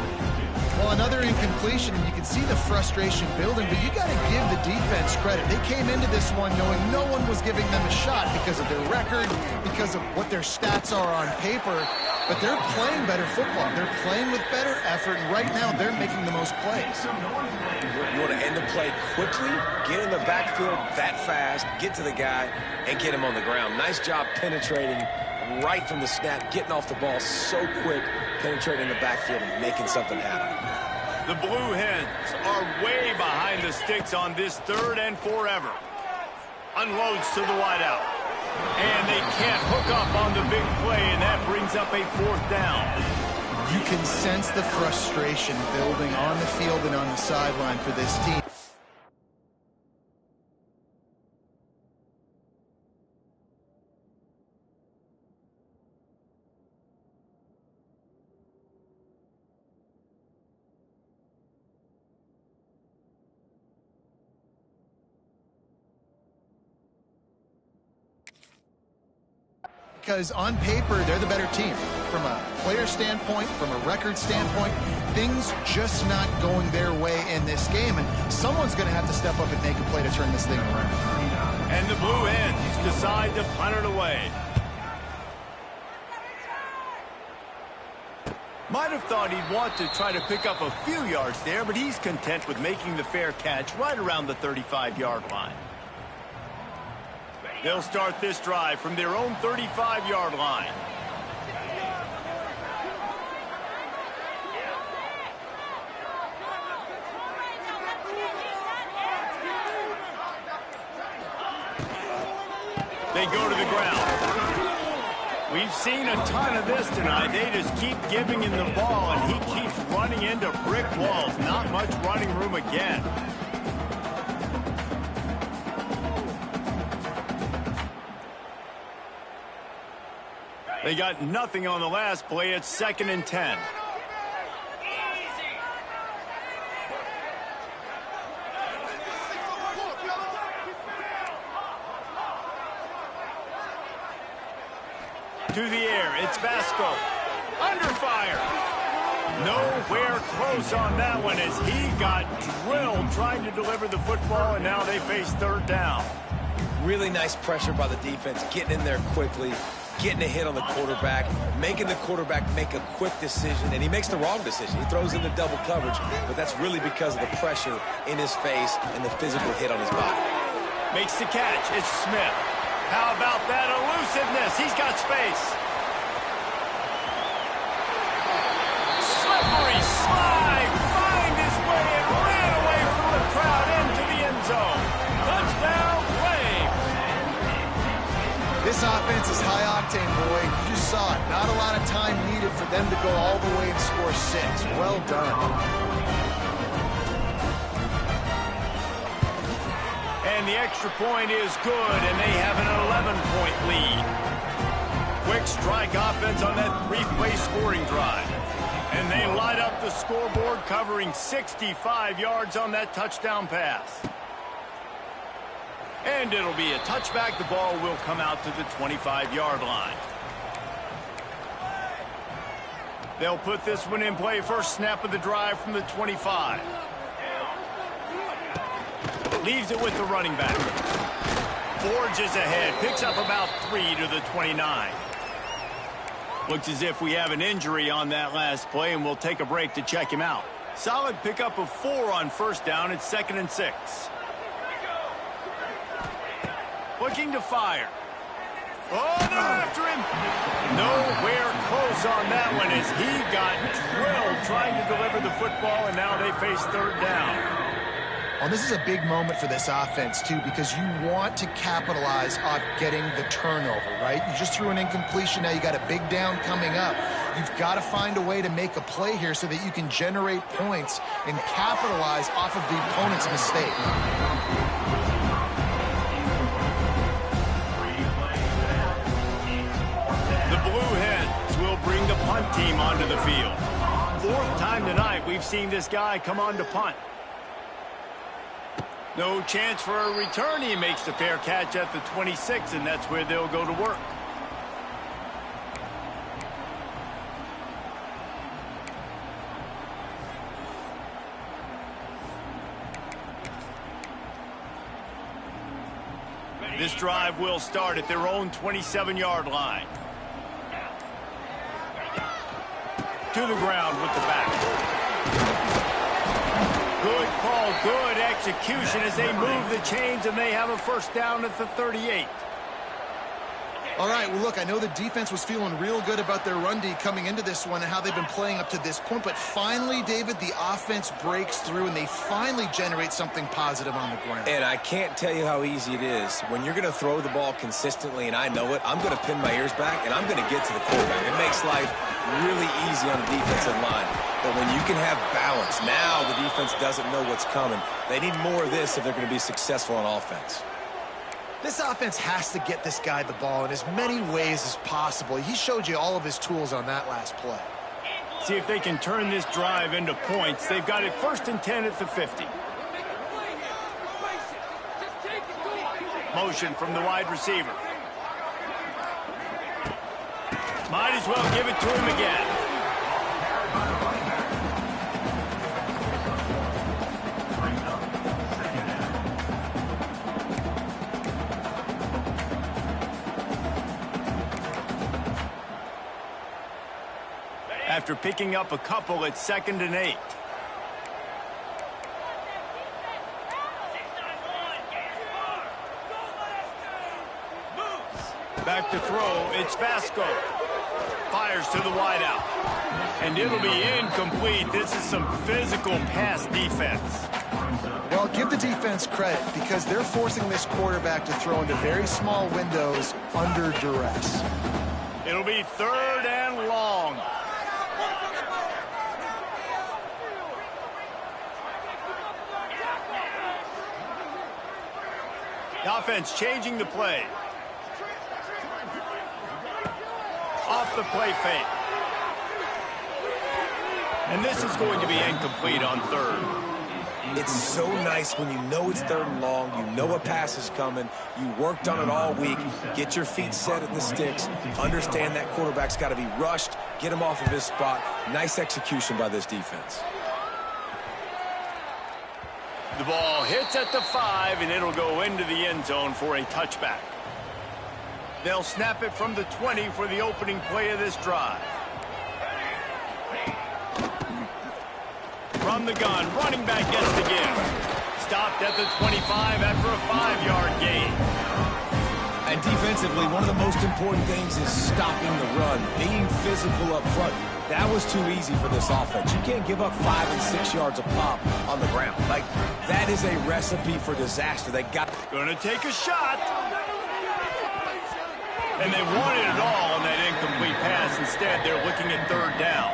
Well, another incompletion, and you can see the frustration building, but you got to give the defense credit. They came into this one knowing no one was giving them a shot because of their record, because of what their stats are on paper, but they're playing better football. They're playing with better effort, and right now they're making the most plays. You want to end the play quickly, get in the backfield that fast, get to the guy, and get him on the ground. Nice job penetrating right from the snap, getting off the ball so quick, penetrating the backfield and making something happen. The Blue Hens are way behind the sticks on this 3rd and forever. Unloads to the wideout. And they can't hook up on the big play, and that brings up a 4th down. You can sense the frustration building on the field and on the sideline for this team. Because on paper, they're the better team. From a player standpoint, from a record standpoint, things just not going their way in this game. And someone's going to have to step up and make a play to turn this thing around. And the Blue Hens decide to punt it away. Might have thought he'd want to try to pick up a few yards there, but he's content with making the fair catch right around the 35-yard line. They'll start this drive from their own 35-yard line. They go to the ground. We've seen a ton of this tonight. They just keep giving him the ball, and he keeps running into brick walls. Not much running room again. They got nothing on the last play. It's 2nd and 10. To the air, it's Vasco. Under fire. Nowhere close on that one as he got drilled trying to deliver the football, and now they face 3rd down. Really nice pressure by the defense, getting in there quickly, getting a hit on the quarterback, making the quarterback make a quick decision, and he makes the wrong decision. He throws into double coverage, but that's really because of the pressure in his face and the physical hit on his body. Makes the catch. It's Smith. How about that elusiveness? He's got space. Slippery slide. Find his way and ran away from the crowd into the end zone. Touchdown, Flames. This offense is high octane, boy. You just saw it. Not a lot of time needed for them to go all the way and score 6. Well done. And the extra point is good, and they have an 11-point lead. Quick strike offense on that 3-play scoring drive. And they light up the scoreboard, covering 65 yards on that touchdown pass. And it'll be a touchback. The ball will come out to the 25-yard line. They'll put this one in play. First snap of the drive from the 25. Leaves it with the running back. Forges ahead. Picks up about 3 to the 29. Looks as if we have an injury on that last play, and we'll take a break to check him out. Solid pickup of 4 on first down. It's 2nd and 6. Looking to fire. Oh, they're after him. Nowhere close on that one as he got drilled trying to deliver the football, and now they face 3rd down. Well, this is a big moment for this offense, too, because you want to capitalize off getting the turnover, right? You just threw an incompletion. Now you got a big down coming up. You've got to find a way to make a play here so that you can generate points and capitalize off of the opponent's mistake. The Blue Hens will bring the punt team onto the field. 4th time tonight we've seen this guy come on to punt. No chance for a return. He makes the fair catch at the 26, and that's where they'll go to work. This drive will start at their own 27-yard line. To the ground with the back. Good call, good execution as they move the chains, and they have a first down at the 38. All right, well, look, I know the defense was feeling real good about their run D coming into this one and how they've been playing up to this point, but finally, David, the offense breaks through, and they finally generate something positive on the ground. And I can't tell you how easy it is. When you're going to throw the ball consistently, and I know it, I'm going to pin my ears back, and I'm going to get to the quarterback. It makes life really easy on the defensive line. But when you can have balance, now the defense doesn't know what's coming. They need more of this if they're going to be successful on offense. This offense has to get this guy the ball in as many ways as possible. He showed you all of his tools on that last play. See if they can turn this drive into points. They've got it 1st and 10 at the 50. Motion from the wide receiver. Might as well give it to him again. After picking up a couple, it's 2nd and 8. Back to throw, it's Vasco. Fires to the wideout. And it'll be incomplete. This is some physical pass defense. Well, give the defense credit because they're forcing this quarterback to throw into very small windows under duress. It'll be 3rd and long. The offense changing the play. Off the play fake. And this is going to be incomplete on 3rd. It's so nice when you know it's 3rd and long, you know a pass is coming, you worked on it all week, get your feet set at the sticks, understand that quarterback's got to be rushed, get him off of his spot. Nice execution by this defense. The ball hits at the 5, and it'll go into the end zone for a touchback. They'll snap it from the 20 for the opening play of this drive. From the gun, running back gets the give. Stopped at the 25 after a 5-yard gain. And defensively, one of the most important things is stopping the run, being physical up front. That was too easy for this offense. You can't give up 5 and 6 yards a pop on the ground. Like, that is a recipe for disaster. They got... Gonna take a shot. And they wanted it all on that incomplete pass. Instead, they're looking at 3rd down.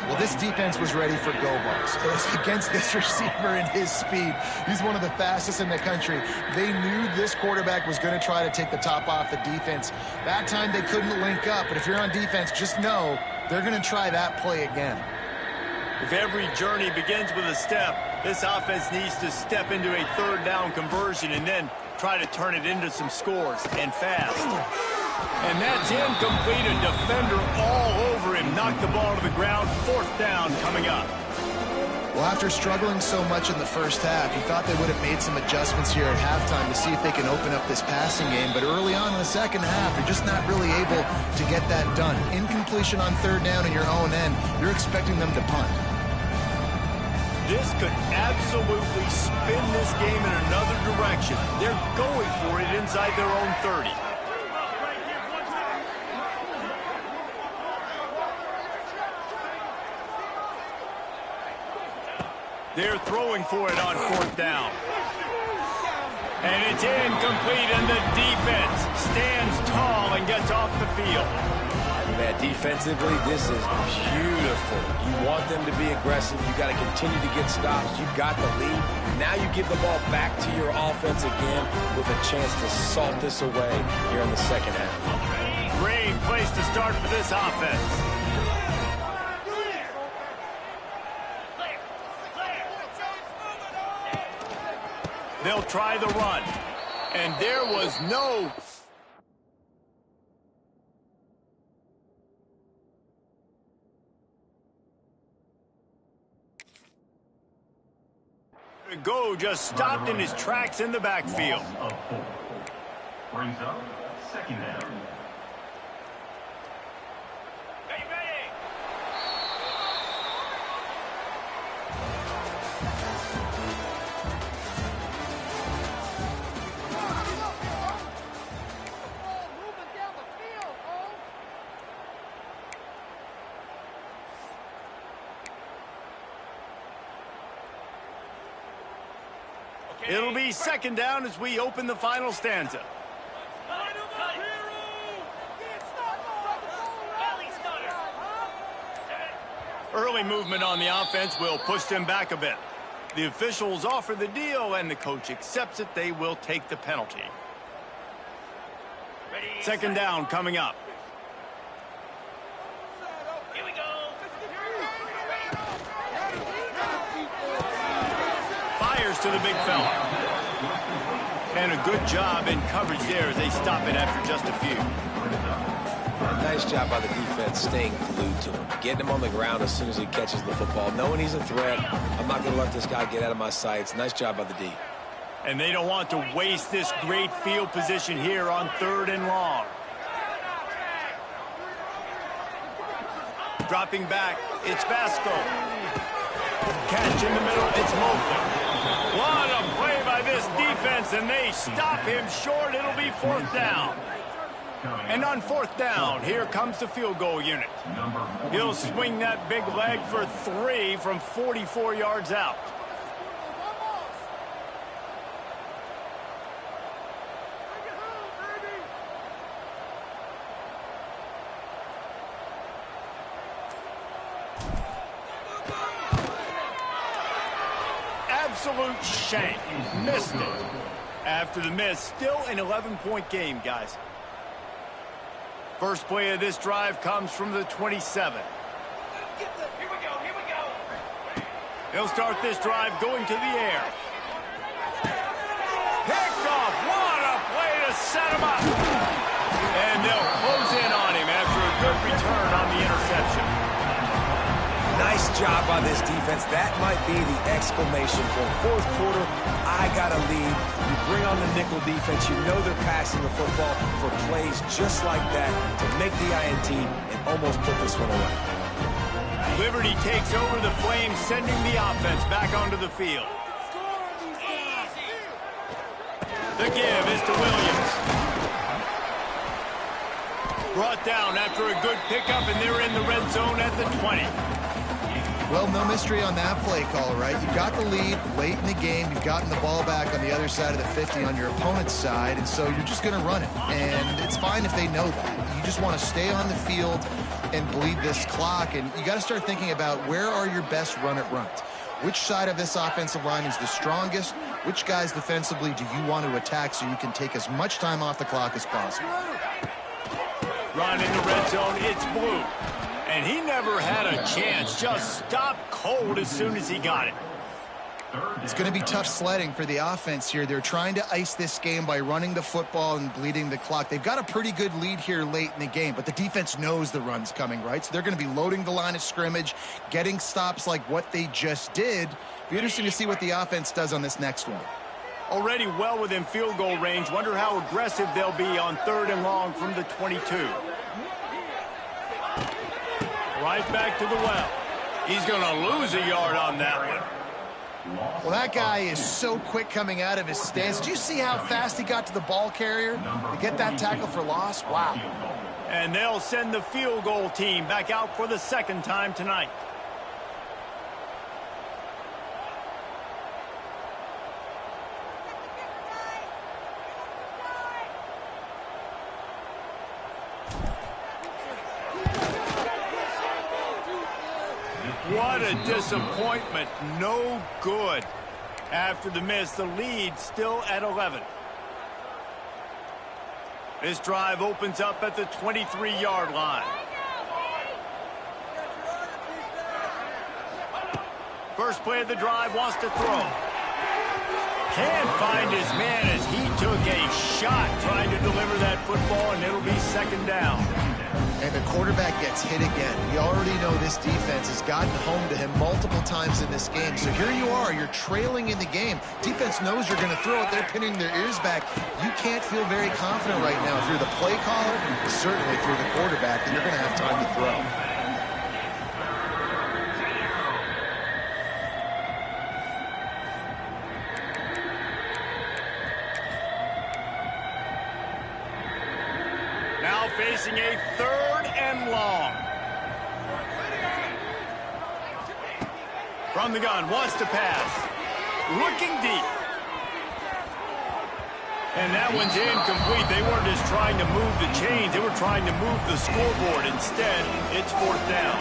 Well, this defense was ready for go balls. It was against this receiver and his speed. He's one of the fastest in the country. They knew this quarterback was going to try to take the top off the defense. That time they couldn't link up, but if you're on defense, just know they're going to try that play again. If every journey begins with a step, this offense needs to step into a 3rd down conversion and then try to turn it into some scores, and fast. And that's incomplete. A defender all over him. Knocked the ball to the ground. 4th down coming up. Well, after struggling so much in the first half, you thought they would have made some adjustments here at halftime to see if they can open up this passing game. But early on in the second half, you're just not really able to get that done. Incompletion on 3rd down in your own end, you're expecting them to punt. This could absolutely spin this game in another direction. They're going for it inside their own 30. They're throwing for it on 4th down. And it's incomplete, and the defense stands tall and gets off the field. Man, defensively, this is beautiful. You want them to be aggressive. You got to continue to get stops. You got the lead. Now you give the ball back to your offense again with a chance to salt this away here in the second half. Great place to start for this offense. They'll try the run. And there was no... Go just stopped in his tracks in the backfield. Brings up 2nd down. It'll be 2nd down as we open the final stanza. Early movement on the offense will push them back a bit. The officials offer the deal, and the coach accepts it. They will take the penalty. 2nd down coming up. Here we go. Fires to the big fella. And a good job in coverage there as they stop it after just a few. Nice job by the defense staying glued to him. Getting him on the ground as soon as he catches the football. Knowing he's a threat, I'm not going to let this guy get out of my sights. Nice job by the D. And they don't want to waste this great field position here on 3rd and long. Dropping back, it's Vasco. Catch in the middle, it's Mobley. What a play by this defense, and they stop him short. It'll be 4th down. And on 4th down, here comes the field goal unit. He'll swing that big leg for 3 from 44 yards out. absolute shank. Missed it. After the miss, still an 11-point game, guys. First play of this drive comes from the 27. Here we go. He'll start this drive going to the air. Picked off. What a play to set him up. And they'll close in on him after a good return on the interception. Nice job by this defense. That might be the exclamation point. Fourth quarter, I got a lead. You bring on the nickel defense. You know they're passing the football for plays just like that to make the INT and almost put this one away. Liberty takes over the Flames, sending the offense back onto the field. The give is to Williams. Brought down after a good pickup, and they're in the red zone at the 20. Well, no mystery on that play call, right? You got the lead late in the game. You've gotten the ball back on the other side of the 50 on your opponent's side, and so you're just going to run it. And it's fine if they know that. You just want to stay on the field and bleed this clock, and you got to start thinking about where are your best run-it-runs. Which side of this offensive line is the strongest? Which guys defensively do you want to attack so you can take as much time off the clock as possible? Run in the red zone, it's Blue. And he never had a chance, just stopped cold as soon as he got it. It's going to be tough sledding for the offense here. They're trying to ice this game by running the football and bleeding the clock. They've got a pretty good lead here late in the game, but the defense knows the run's coming, right? So they're going to be loading the line of scrimmage, getting stops like what they just did. Be interesting to see what the offense does on this next one. Already well within field goal range. Wonder how aggressive they'll be on 3rd and long from the 22. Right back to the well. He's going to lose a yard on that one. Well, that guy is so quick coming out of his stance. Did you see how fast he got to the ball carrier to get that tackle for loss? Wow. And they'll send the field goal team back out for the second time tonight. What a disappointment. No good. After the miss, the lead still at 11. This drive opens up at the 23-yard line. First play of the drive, wants to throw. Can't find his man as he took a shot trying to deliver that football, and it'll be second down. And the quarterback gets hit again. We already know this defense has gotten home to him multiple times in this game. So here you are, you're trailing in the game. Defense knows you're going to throw it. They're pinning their ears back. You can't feel very confident right now. If you're the play caller, certainly if you're the quarterback, then you're going to have time to throw. Facing a 3rd and long. From the gun, wants to pass. Looking deep. And that one's incomplete. They weren't just trying to move the chains. They were trying to move the scoreboard. Instead, it's 4th down.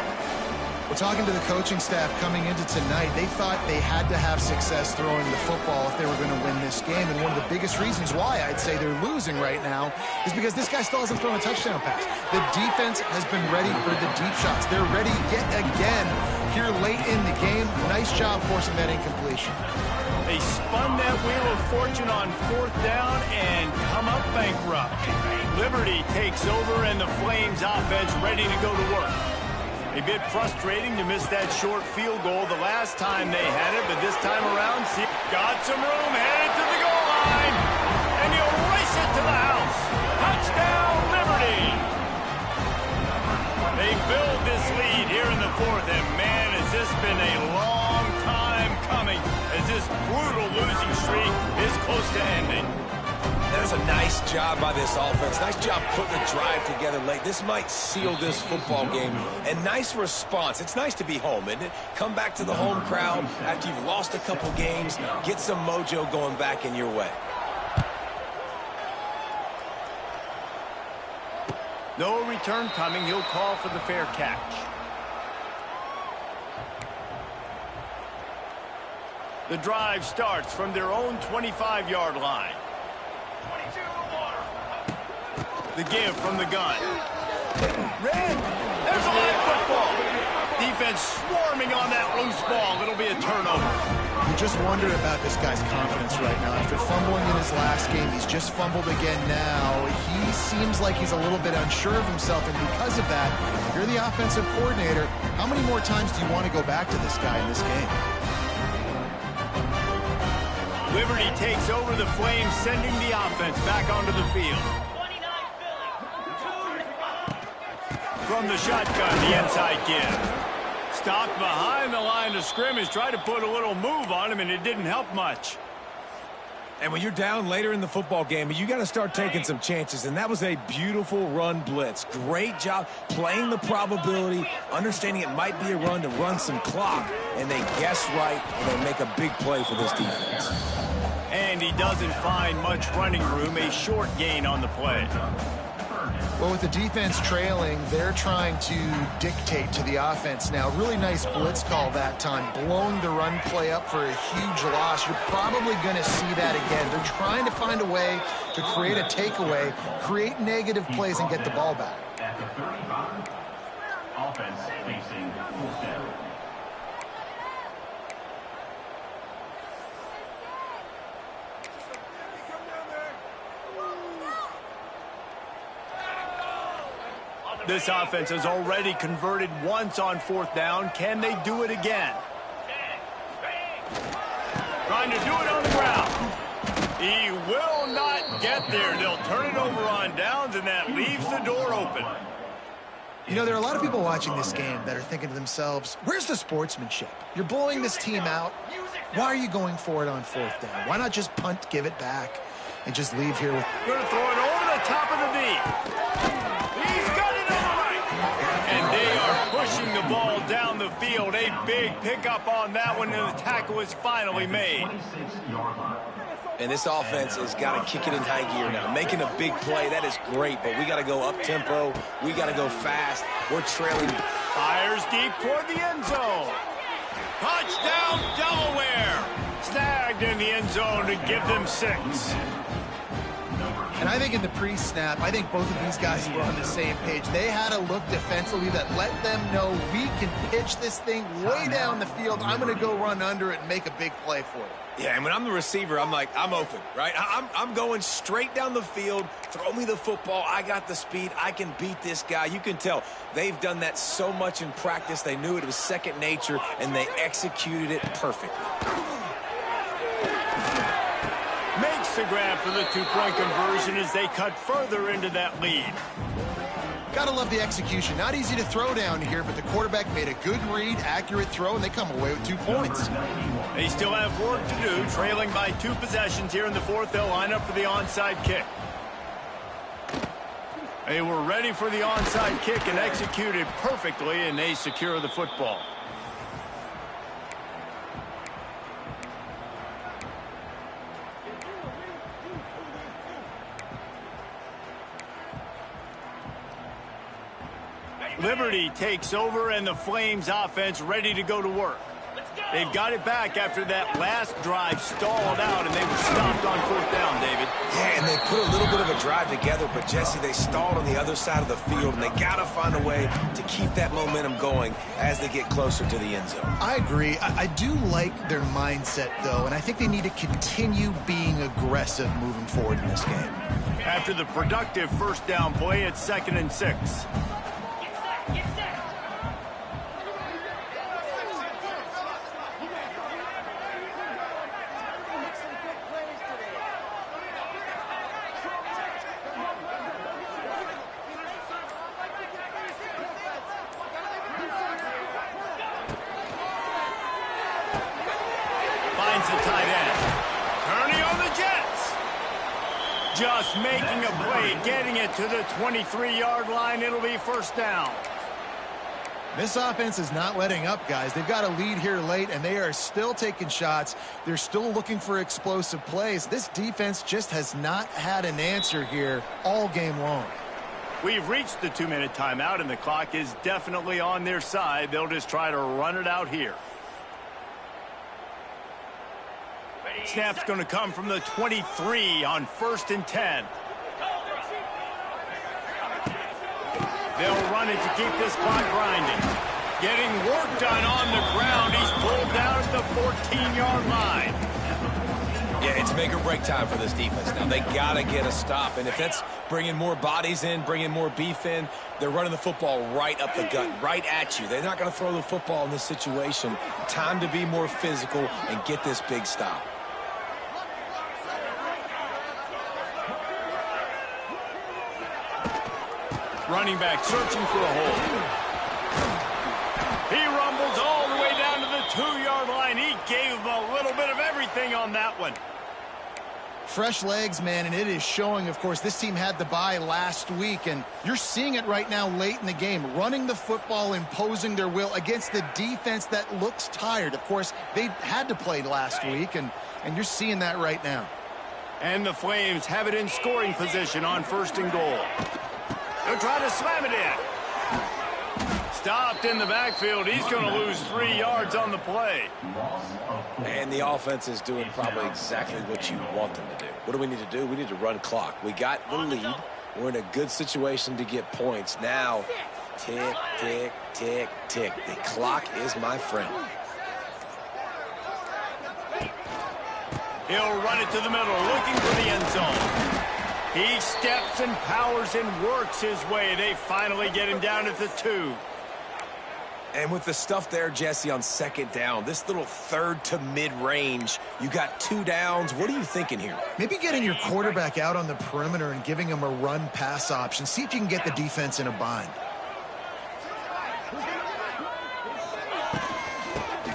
Well, talking to the coaching staff coming into tonight, they thought they had to have success throwing the football if they were going to win this game. And one of the biggest reasons why I'd say they're losing right now is because this guy still hasn't thrown a touchdown pass. The defense has been ready for the deep shots. They're ready yet again here late in the game. Nice job forcing that incompletion. They spun that wheel of fortune on 4th down and come up bankrupt. Liberty takes over and the Flames offense ready to go to work. A bit frustrating to miss that short field goal the last time they had it, but this time around, see, got some room, headed to the goal line, and he'll race it to the house. Touchdown, Liberty! They build this lead here in the 4th, and man, has this been a long time coming as this brutal losing streak is close to ending. That's a nice job by this offense. Nice job putting the drive together late. This might seal this football game. And nice response. It's nice to be home, isn't it? Come back to the home crowd after you've lost a couple games. Get some mojo going back in your way. No return coming. He'll call for the fair catch. The drive starts from their own 25-yard line. 22 to the water. The give from the gun. Red. There's a live football. Defense swarming on that loose ball. It'll be a turnover. You just wonder about this guy's confidence right now. After fumbling in his last game, he's just fumbled again now. He seems like he's a little bit unsure of himself, and because of that, if you're the offensive coordinator, how many more times do you want to go back to this guy in this game? Liberty takes over the Flames, sending the offense back onto the field. 29 Philly. 2 From the shotgun, the inside give. Stopped behind the line of scrimmage, tried to put a little move on him, and it didn't help much. And when you're down later in the football game, you got to start taking some chances, and that was a beautiful run blitz. Great job playing the probability, understanding it might be a run to run some clock, and they guess right, and they make a big play for this defense. And he doesn't find much running room, a short gain on the play. Well, with the defense trailing, they're trying to dictate to the offense now. Really nice blitz call that time, blowing the run play up for a huge loss. You're probably going to see that again. They're trying to find a way to create a takeaway, create negative plays, and get the ball back. At the 35, offense facing fourth down. This offense has already converted once on fourth down. Can they do it again? Trying to do it on the ground. He will not get there. They'll turn it over on downs, and that leaves the door open. You know, there are a lot of people watching this game that are thinking to themselves, where's the sportsmanship? You're blowing this team out. Why are you going for it on fourth down? Why not just punt, give it back, and just leave here with... Going to throw it over the top of the knee. He's got it over right. And they are pushing the ball down the field. A big pickup on that one, and the tackle is finally made. And this offense has got to kick it in high gear now. Making a big play, that is great, but we got to go up-tempo. We got to go fast. We're trailing. Fires deep toward the end zone. Touchdown, Delaware. Snagged in the end zone to give them 6. And I think in the pre-snap, I think both of these guys were on the same page. They had a look defensively that let them know we can pitch this thing way down the field. I'm going to go run under it and make a big play for it. Yeah, and when I'm the receiver, I'm like, I'm open, right? I'm going straight down the field. Throw me the football. I got the speed. I can beat this guy. You can tell they've done that so much in practice. They knew it was second nature, and they executed it perfectly. Makes the grab for the 2-point conversion as they cut further into that lead. Gotta love the execution. Not easy to throw down here, but the quarterback made a good read, accurate throw, and they come away with 2 points. They still have work to do, trailing by 2 possessions here in the fourth. They'll line up for the onside kick. They were ready for the onside kick and executed perfectly, and they secure the football. Liberty takes over, and the Flames offense ready to go to work. They've got it back after that last drive stalled out, and they were stopped on fourth down, David. Yeah, and they put a little bit of a drive together, but, Jesse, they stalled on the other side of the field, and they got to find a way to keep that momentum going as they get closer to the end zone. I agree. I do like their mindset, though, and I think they need to continue being aggressive moving forward in this game. After the productive first down play, it's 2nd and 6. Finds the tight end. Kearney on the Jets. Just making a play, getting it to the 23-yard line. It'll be first down. This offense is not letting up, guys. They've got a lead here late, and they are still taking shots. They're still looking for explosive plays. This defense just has not had an answer here all game long. We've reached the 2-minute timeout, and the clock is definitely on their side. They'll just try to run it out here. Snap's going to come from the 23 on 1st and 10. They'll run it to keep this clock grinding. Getting work done on the ground. He's pulled down at the 14-yard line. Yeah, it's make or break time for this defense now. They got to get a stop. And if that's bringing more bodies in, bringing more beef in, they're running the football right up the gut, right at you. They're not going to throw the football in this situation. Time to be more physical and get this big stop. Running back searching for a hole. He rumbles all the way down to the 2-yard line. He gave him a little bit of everything on that one. Fresh legs, man, and it is showing, of course. This team had the bye last week, and you're seeing it right now late in the game. Running the football, imposing their will against the defense that looks tired. Of course, they had to play last week, and you're seeing that right now. And the Flames have it in scoring position on 1st and goal. They'll try to slam it in. Stopped in the backfield. He's going to lose 3 yards on the play. And the offense is doing probably exactly what you want them to do. What do we need to do? We need to run clock. We got the lead. We're in a good situation to get points. Now, tick, tick, tick, tick. The clock is my friend. He'll run it to the middle, looking for the end zone. He steps and powers and works his way. They finally get him down at the 2. And with the stuff there, Jesse, on 2nd down, this little 3rd to mid-range, you got 2 downs. What are you thinking here? Maybe getting your quarterback out on the perimeter and giving him a run-pass option. See if you can get the defense in a bind.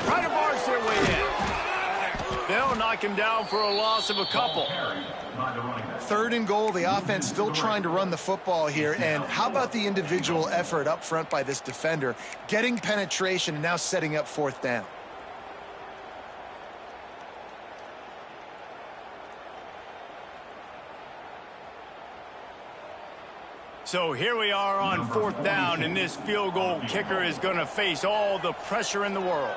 Try to barge their way in. They'll knock him down for a loss of a couple. 3rd and goal, the offense still trying to run the football here. And how about the individual effort up front by this defender, getting penetration and now setting up 4th down. So here we are on 4th down, and this field goal kicker is going to face all the pressure in the world.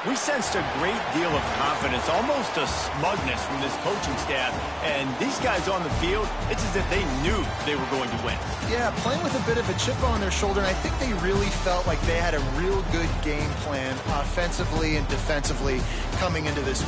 We sensed a great deal of confidence, almost a smugness from this coaching staff. And these guys on the field, it's as if they knew they were going to win. Yeah, playing with a bit of a chip on their shoulder, and I think they really felt like they had a real good game plan offensively and defensively coming into this